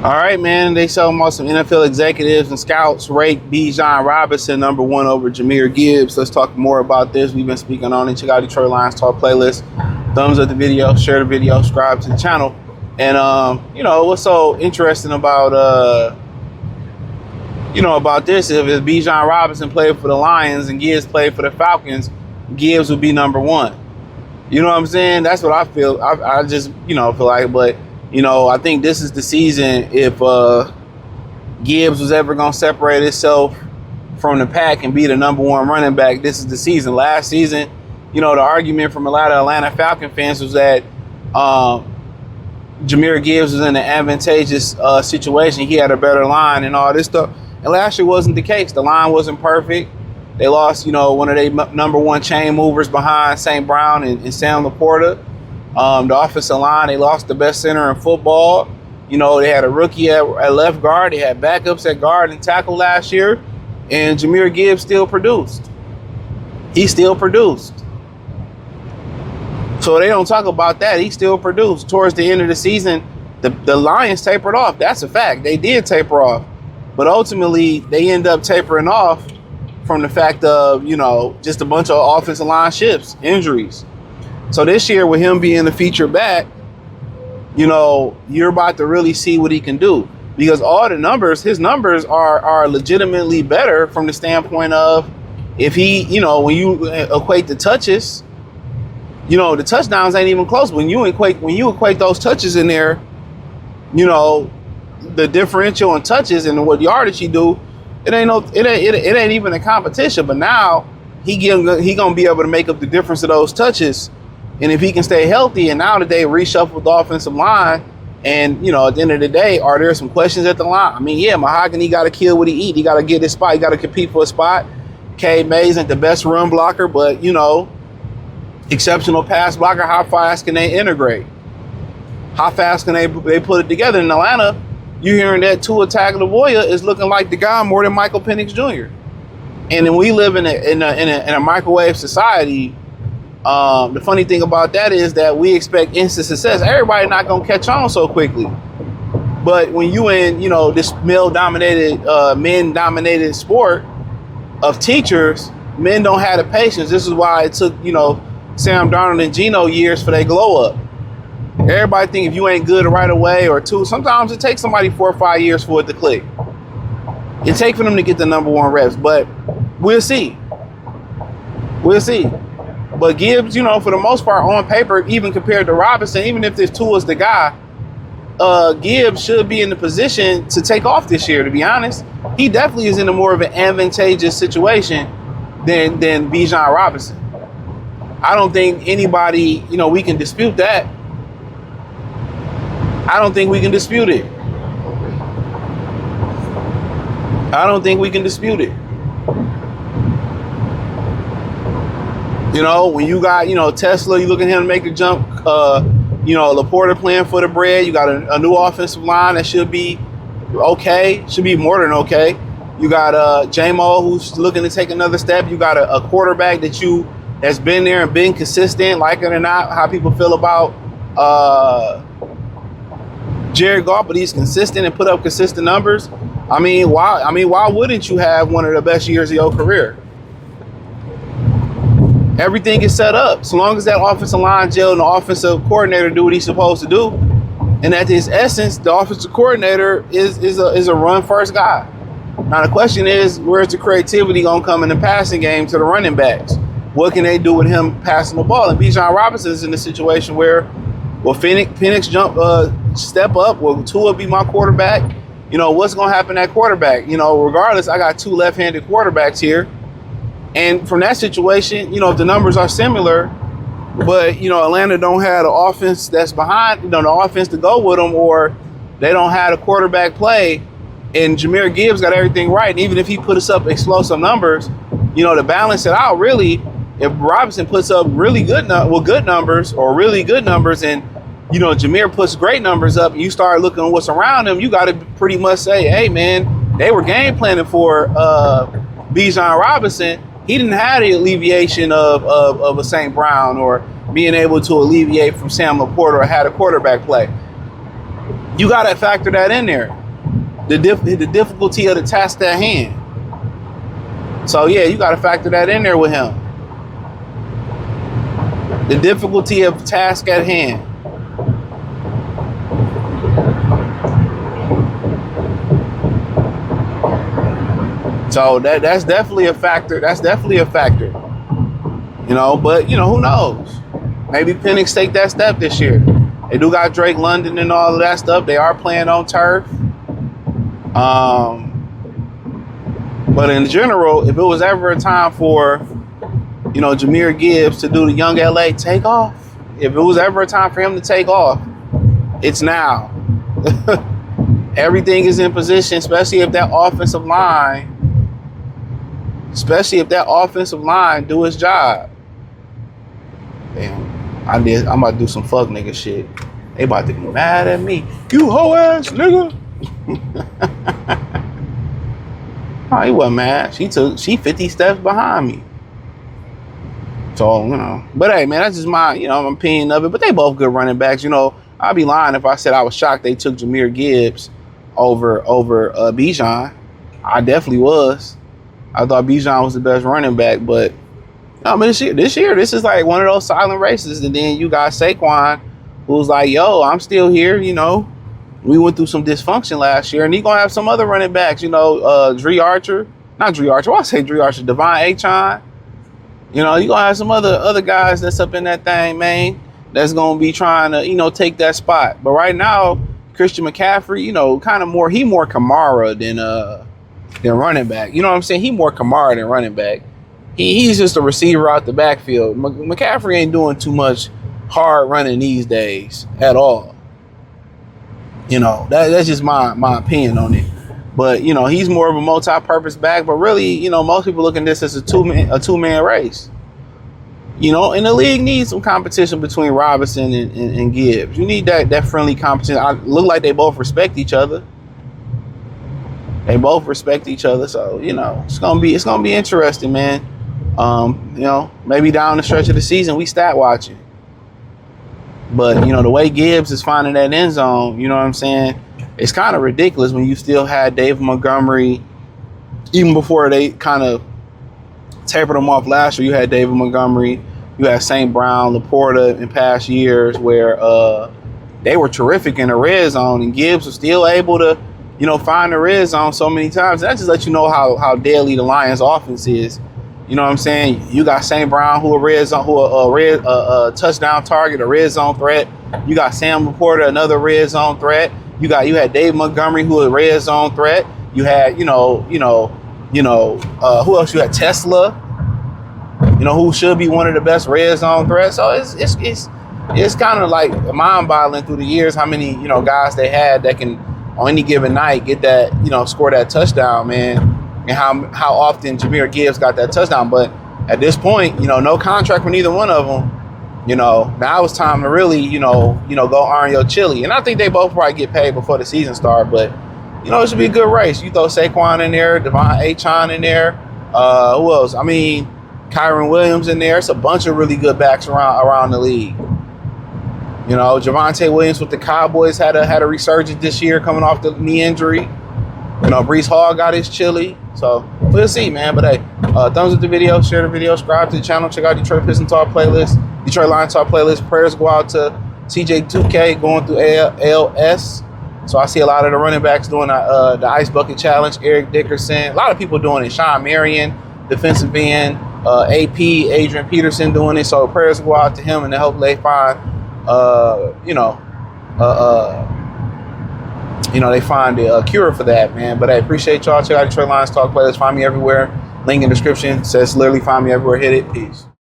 All right, man. They talking about some NFL executives and scouts rate Bijan Robinson #1 over Jahmyr Gibbs. Let's talk more about this. We've been speaking on it. Check out Detroit Lions Talk playlist. Thumbs up the video, share the video, subscribe to the channel. And what's so interesting about about this? If Bijan Robinson played for the Lions and Gibbs played for the Falcons, Gibbs would be #1. You know what I'm saying? That's what I feel. I just feel like, but. I think this is the season if Gibbs was ever going to separate itself from the pack and be the #1 running back, this is the season. Last season, the argument from a lot of Atlanta Falcon fans was that Jahmyr Gibbs was in an advantageous situation. He had a better line and all this stuff. And last year wasn't the case. The line wasn't perfect. They lost, one of their #1 chain movers behind St. Brown and Sam Laporta. The offensive line, they lost the best center in football. They had a rookie at left guard. They had backups at guard and tackle last year. And Jahmyr Gibbs still produced. He still produced. So they don't talk about that. He still produced. Towards the end of the season, the Lions tapered off. That's a fact. They did taper off. But ultimately, they end up tapering off from the fact of, just a bunch of offensive line shifts, injuries. So this year, with him being the feature back, you're about to really see what he can do. Because all the numbers, his numbers are legitimately better from the standpoint of if he, when you equate the touches, the touchdowns ain't even close. When you equate those touches in there, the differential in touches and what yardage he do, it ain't even a competition. But now he gonna be able to make up the difference of those touches. And if he can stay healthy, and now that they reshuffled the offensive line, and, at the end of the day, are there some questions at the line? I mean, yeah, Mahogany got to kill what he eat. He got to get his spot. He got to compete for a spot. K. Mays ain't the best run blocker, but, exceptional pass blocker. How fast can they integrate? How fast can they put it together? In Atlanta, you hearing that Tua Tagovailoa is looking like the guy more than Michael Penix Jr. And then we live in a microwave society. The funny thing about that is that we expect instant success. Everybody not gonna catch on so quickly. But when you in, this men-dominated sport of teachers, men don't have the patience. This is why it took, Sam Darnold and Geno years for their glow up. Everybody think if you ain't good right away or two, sometimes it takes somebody 4 or 5 years for it to click. It takes for them to get the #1 reps, but we'll see. We'll see. But Gibbs, for the most part, on paper, even compared to Robinson, even if this Tua's the guy, Gibbs should be in the position to take off this year, to be honest. He definitely is in a more of an advantageous situation than Bijan Robinson. I don't think anybody, we can dispute that. I don't think we can dispute it. I don't think we can dispute it. When you got, Tesla, you look at him to make a jump, Laporta playing for the bread. You got a new offensive line that should be okay, should be more than okay. You got Jahmyr who's looking to take another step. You got a quarterback that's been there and been consistent, like it or not, how people feel about Jared Goff, but he's consistent and put up consistent numbers. Why wouldn't you have one of the best years of your career? Everything is set up. So long as that offensive line gel and the offensive coordinator do what he's supposed to do, and at his essence, the offensive coordinator is a run first guy. Now the question is, where's the creativity gonna come in the passing game to the running backs? What can they do with him passing the ball? And Bijan Robinson is in a situation where, will Penix step up? Will Tua be my quarterback? What's gonna happen at quarterback? Regardless, I got 2 left-handed quarterbacks here. And from that situation, if the numbers are similar, but, Atlanta don't have the offense that's behind, the offense to go with them, or they don't have the quarterback play, and Jahmyr Gibbs got everything right. And even if he puts up explosive numbers, to balance it out, really, if Robinson puts up good numbers, and, Jahmyr puts great numbers up, and you start looking at what's around him, you got to pretty much say, hey, man, they were game planning for Bijan Robinson. He didn't have the alleviation of a St. Brown or being able to alleviate from Sam Laporta or had a quarterback play. You got to factor that in there. The difficulty of the task at hand. So yeah, you got to factor that in there with him. The difficulty of the task at hand. So that's definitely a factor. That's definitely a factor. You know, but you know, who knows? Maybe Penix take that step this year. They do got Drake London and all of that stuff. They are playing on turf. But in general, if it was ever a time for, you know, Jahmyr Gibbs to do the young LA take off, if it was ever a time for him to take off, it's now. Everything is in position, especially if that offensive line do its job. Damn. I'm about to do some fuck nigga shit. They about to be mad at me. You hoe ass nigga. Oh, he wasn't mad. She 50 steps behind me. So, you know. But hey, man, that's just my, you know, my opinion of it. But they both good running backs. You know, I'd be lying if I said I was shocked they took Jahmyr Gibbs over Bijan. I definitely was. I thought Bijan was the best running back, but I mean, this year, this is like one of those silent races. And then you got Saquon, who's like, yo, I'm still here, you know. We went through some dysfunction last year, and he's going to have some other running backs, you know, Devon Achane. You know, you're going to have some other guys that's up in that thing, man, that's going to be trying to, you know, take that spot. But right now, Christian McCaffrey, you know, he more Kamara than running back. You know what I'm saying? He more Kamara than running back. He's just a receiver out the backfield. McCaffrey ain't doing too much hard running these days at all. You know, that's just my opinion on it. But, you know, he's more of a multi-purpose back. But really, you know, most people look at this as a two-man race. You know, and the league needs some competition between Robinson and Gibbs. You need that friendly competition. Look like they both respect each other. So, you know, it's gonna be interesting, man. You know, maybe down the stretch of the season we stat watching. But, you know, the way Gibbs is finding that end zone, you know what I'm saying? It's kind of ridiculous when you still had David Montgomery, even before they kind of tapered him off last year. You had David Montgomery, you had St. Brown, Laporta in past years where they were terrific in the red zone, and Gibbs was still able to, you know, find the red zone so many times. That just lets you know how deadly the Lions offense is. You know what I'm saying? You got St. Brown, who a touchdown target, a red zone threat. You got Sam Laporta, another red zone threat. You had Dave Montgomery, who a red zone threat. You had, who else? You had Tesla, you know, who should be one of the best red zone threats. So it's kind of like mind-boggling through the years how many, you know, guys they had that can on any given night get that, you know, score that touchdown, man. And how often Jahmyr Gibbs got that touchdown. But at this point, you know, no contract for neither one of them. You know, now it's time to really, you know, go earn your chili. And I think they both probably get paid before the season starts. But, you know, it should be a good race. You throw Saquon in there, Devon Achane in there. Who else? I mean, Kyron Williams in there. It's a bunch of really good backs around the league. You know, Javonte Williams with the Cowboys had a resurgence this year coming off the knee injury. You know, Breece Hall got his chili. So we'll see, man. But hey, thumbs up the video, share the video, subscribe to the channel, check out Detroit Pistons Talk playlist, Detroit Lions Talk playlist. Prayers go out to CJ2K going through ALS. So I see a lot of the running backs doing the Ice Bucket Challenge. Eric Dickerson, a lot of people doing it. Sean Marion, defensive end, AP, Adrian Peterson doing it. So prayers go out to him, and I hope they find, they find a cure for that, man. But I appreciate y'all. Check out Detroit Lions Talk playlist. Find me everywhere. Link in the description. Says literally find me everywhere. Hit it. Peace.